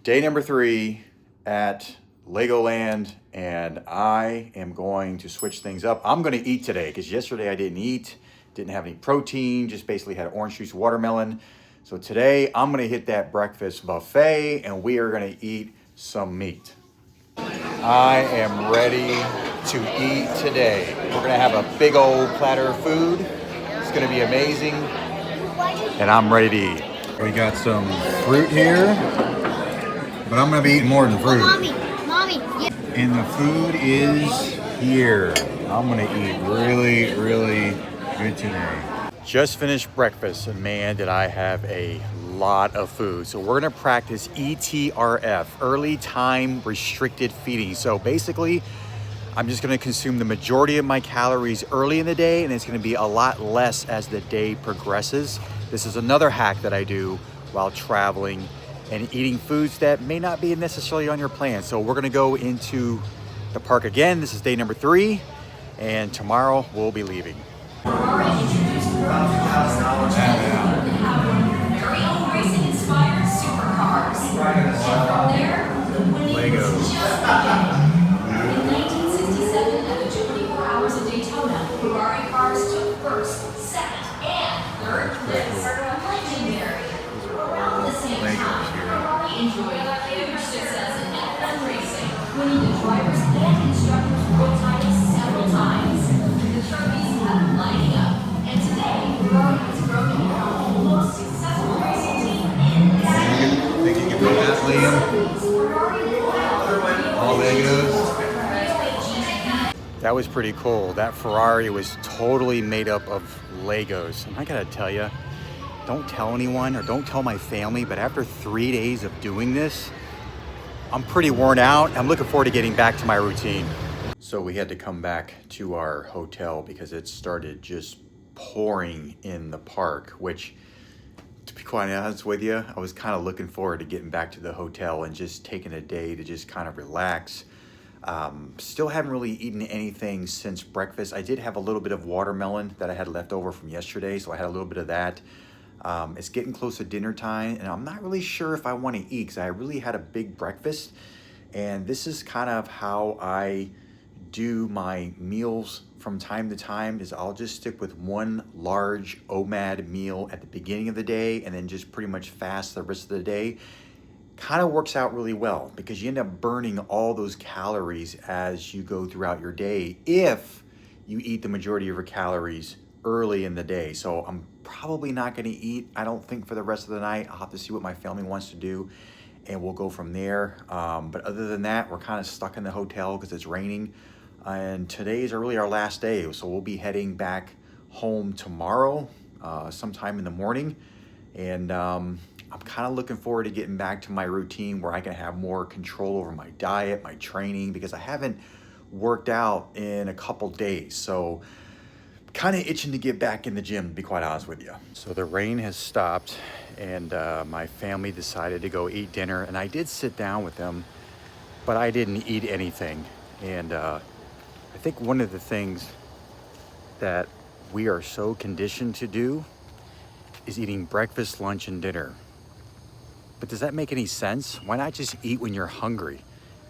Day number 3 at Legoland, and I am going to switch things up. I'm going to eat today because yesterday I didn't eat, didn't have any protein, just basically had orange juice, watermelon. So today I'm going to hit that breakfast buffet and we are going to eat some meat. I am ready to eat today. We're going to have a big old platter of food. It's going to be amazing, and I'm ready to eat. We got some fruit here, but I'm gonna be eating more than fruit. Mommy. Yeah. And the food is here. I'm gonna eat really, really good today. Just finished breakfast, and man, did I have a lot of food. So we're gonna practice ETRF, early time restricted feeding. So basically, I'm just gonna consume the majority of my calories early in the day, and it's gonna be a lot less as the day progresses. This is another hack that I do while traveling and eating foods that may not be necessarily on your plan. So we're gonna go into the park again. This is day number 3, and tomorrow we'll be leaving. Legos. Ferrari cars took first, second, and third place. Legendary. Around the same time, Ferrari enjoyed huge success in F1 racing, winning the drivers and instructors world titles several times. The trophies have been lining up, and today Ferrari has grown to become the most successful racing team in the city. Think you can put that, Liam? All Legos. That was pretty cool. That Ferrari was totally made up of Legos. And I gotta tell you, don't tell anyone or don't tell my family, but after 3 days of doing this, I'm pretty worn out. I'm looking forward to getting back to my routine. So we had to come back to our hotel because it started just pouring in the park, which, to be quite honest with you, I was kind of looking forward to getting back to the hotel and just taking a day to just kind of relax. Still haven't really eaten anything since breakfast. I did have a little bit of watermelon that I had left over from yesterday, so I had a little bit of that. It's getting close to dinner time, and I'm not really sure if I want to eat because I really had a big breakfast. And this is kind of how I do my meals from time to time, is I'll just stick with one large OMAD meal at the beginning of the day and then just pretty much fast the rest of the day. Kind of works out really well because you end up burning all those calories as you go throughout your day if you eat the majority of your calories early in the day. So I'm probably not going to eat, I don't think, for the rest of the night. I'll have to see what my family wants to do and we'll go from there. But other than that, we're kind of stuck in the hotel because it's raining. And today is really our last day. So we'll be heading back home tomorrow, sometime in the morning. And I'm kind of looking forward to getting back to my routine where I can have more control over my diet, my training, because I haven't worked out in a couple days. So kind of itching to get back in the gym, to be quite honest with you. So the rain has stopped and my family decided to go eat dinner, and I did sit down with them, but I didn't eat anything. And I think one of the things that we are so conditioned to do is eating breakfast, lunch, and dinner. But does that make any sense? Why not just eat when you're hungry?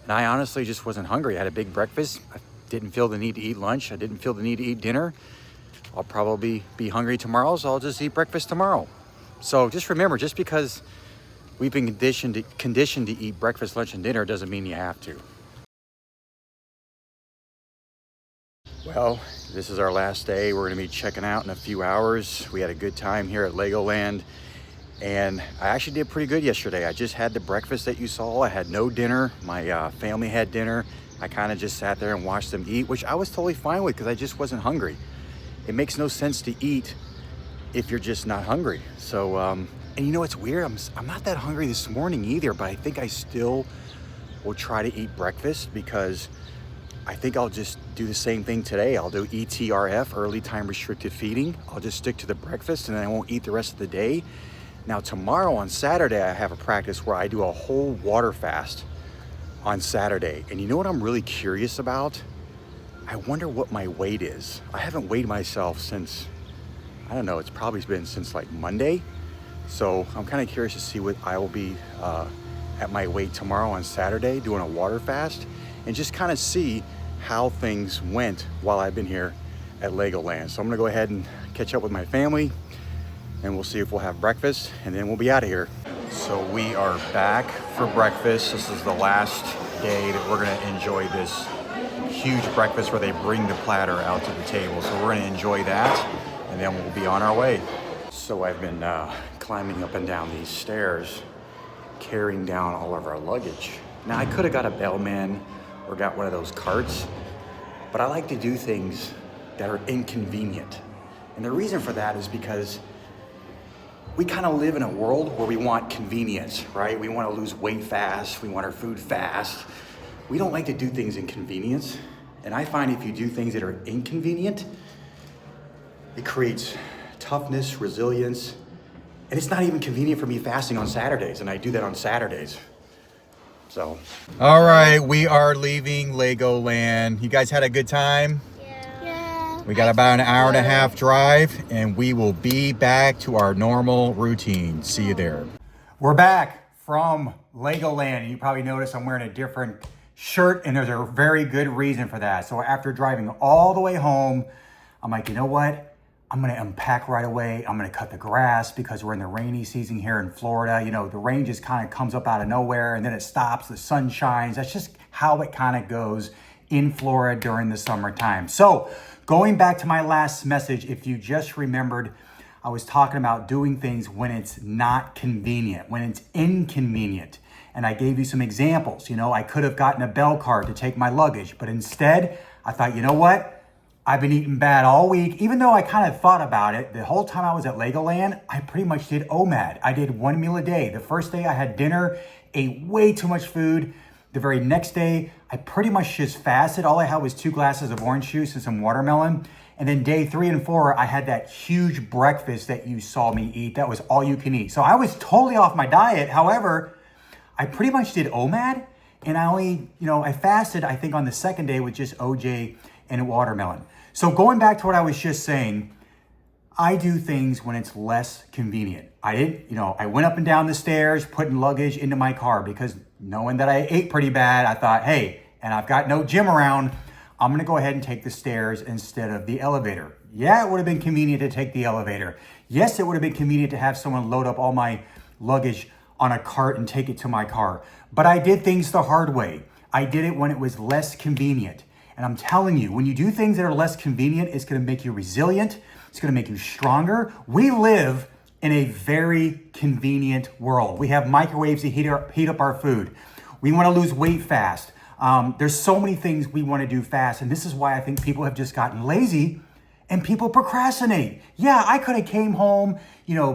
And I honestly just wasn't hungry. I had a big breakfast. I didn't feel the need to eat lunch. I didn't feel the need to eat dinner. I'll probably be hungry tomorrow, so I'll just eat breakfast tomorrow. So just remember, just because we've been conditioned to eat breakfast, lunch, and dinner doesn't mean you have to. Well, this is our last day. We're gonna be checking out in a few hours. We had a good time here at Legoland. And I actually did pretty good yesterday. I just had the breakfast that you saw. I had no dinner. My family had dinner. I kind of just sat there and watched them eat, which I was totally fine with because I just wasn't hungry. It makes no sense to eat if you're just not hungry. So, and you know, it's weird. I'm not that hungry this morning either, but I think I still will try to eat breakfast because I think I'll just do the same thing today. I'll do ETRF, early time restricted feeding. I'll just stick to the breakfast and then I won't eat the rest of the day. Now tomorrow on Saturday, I have a practice where I do a whole water fast on Saturday. And you know what I'm really curious about? I wonder what my weight is. I haven't weighed myself since, I don't know, it's probably been since like Monday. So I'm kind of curious to see what I will be at my weight tomorrow on Saturday doing a water fast and just kind of see how things went while I've been here at Legoland. So I'm gonna go ahead and catch up with my family and we'll see if we'll have breakfast and then we'll be out of here. So we are back for breakfast. This is the last day that we're gonna enjoy this huge breakfast where they bring the platter out to the table. So we're gonna enjoy that and then we'll be on our way. So I've been climbing up and down these stairs, carrying down all of our luggage. Now I could have got a bellman or got one of those carts, but I like to do things that are inconvenient. And the reason for that is because we kind of live in a world where we want convenience, right? We want to lose weight fast, we want our food fast. We don't like to do things in convenience. And I find if you do things that are inconvenient, it creates toughness, resilience, and it's not even convenient for me fasting on Saturdays, and I do that on Saturdays. So. All right, we are leaving Legoland. You guys had a good time? Yeah. We got about an hour and a half drive, and we will be back to our normal routine. See you there. We're back from Legoland. You probably noticed I'm wearing a different shirt, and there's a very good reason for that. So after driving all the way home, I'm like, you know what? I'm gonna unpack right away. I'm gonna cut the grass because we're in the rainy season here in Florida. You know, the rain just kind of comes up out of nowhere and then it stops, the sun shines. That's just how it kind of goes in Florida during the summertime. So going back to my last message, if you just remembered, I was talking about doing things when it's not convenient, when it's inconvenient. And I gave you some examples. You know, I could have gotten a bell cart to take my luggage, but instead I thought, you know what? I've been eating bad all week. Even though I kind of thought about it, the whole time I was at Legoland, I pretty much did OMAD. I did one meal a day. The first day I had dinner, ate way too much food. The very next day, I pretty much just fasted. All I had was 2 glasses of orange juice and some watermelon. And then day 3 and 4, I had that huge breakfast that you saw me eat. That was all you can eat. So I was totally off my diet. However, I pretty much did OMAD. And I only, I fasted, I think on the second day with just OJ and watermelon. So going back to what I was just saying, I do things when it's less convenient. I went up and down the stairs, putting luggage into my car because knowing that I ate pretty bad, I thought, hey, and I've got no gym around, I'm gonna go ahead and take the stairs instead of the elevator. Yeah, it would have been convenient to take the elevator. Yes, it would have been convenient to have someone load up all my luggage on a cart and take it to my car. But I did things the hard way. I did it when it was less convenient. And I'm telling you, when you do things that are less convenient, it's gonna make you resilient. It's gonna make you stronger. We live in a very convenient world. We have microwaves to heat up our food. We wanna lose weight fast. There's so many things we wanna do fast. And this is why I think people have just gotten lazy and people procrastinate. Yeah, I could have came home,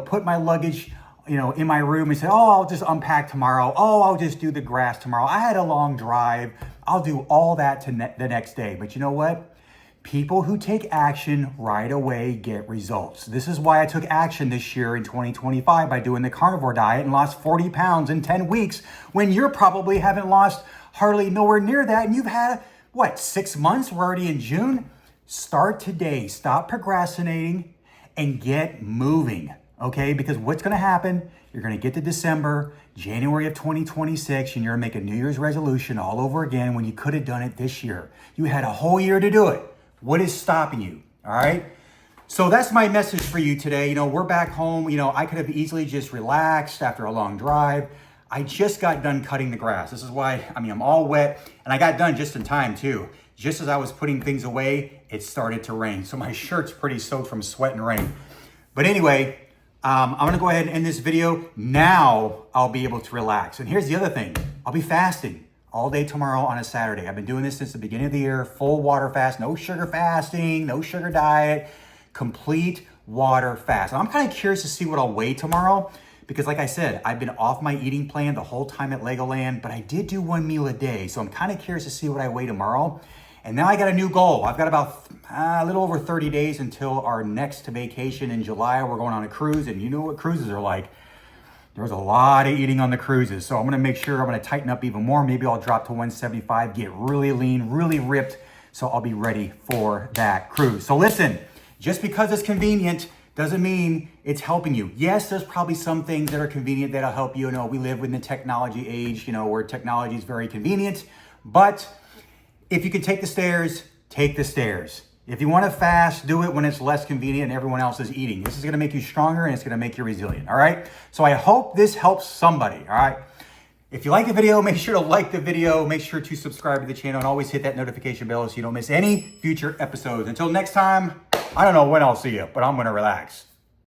put my luggage in my room and said, oh, I'll just unpack tomorrow. Oh, I'll just do the grass tomorrow. I had a long drive. I'll do all that the next day. But you know what? People who take action right away get results. This is why I took action this year in 2025 by doing the carnivore diet and lost 40 pounds in 10 weeks when you probably haven't lost hardly nowhere near that. And you've had, 6 months? We're already in June. Start today. Stop procrastinating and get moving. Okay, because what's gonna happen, you're gonna get to December, January of 2026, and you're gonna make a New Year's resolution all over again when you could have done it this year. You had a whole year to do it. What is stopping you, all right? So that's my message for you today. We're back home. I could have easily just relaxed after a long drive. I just got done cutting the grass. This is why, I'm all wet, and I got done just in time too. Just as I was putting things away, it started to rain. So my shirt's pretty soaked from sweat and rain. But anyway, I'm gonna go ahead and end this video. Now I'll be able to relax. And here's the other thing. I'll be fasting all day tomorrow on a Saturday. I've been doing this since the beginning of the year, full water fast, no sugar fasting, no sugar diet, complete water fast. And I'm kind of curious to see what I'll weigh tomorrow because like I said, I've been off my eating plan the whole time at Legoland, but I did do 1 meal a day. So I'm kind of curious to see what I weigh tomorrow. And now I got a new goal. I've got about a little over 30 days until our next vacation in July. We're going on a cruise, and you know what cruises are like. There's a lot of eating on the cruises. So I'm gonna make sure I'm gonna tighten up even more. Maybe I'll drop to 175, get really lean, really ripped, so I'll be ready for that cruise. So listen, just because it's convenient doesn't mean it's helping you. Yes, there's probably some things that are convenient that'll help you. You know, we live in the technology age, you know, where technology is very convenient. But if you can take the stairs, take the stairs. If you want to fast, do it when it's less convenient and everyone else is eating. This is going to make you stronger and it's going to make you resilient, all right? So I hope this helps somebody, all right? If you like the video, make sure to like the video. Make sure to subscribe to the channel and always hit that notification bell so you don't miss any future episodes. Until next time, I don't know when I'll see you, but I'm going to relax.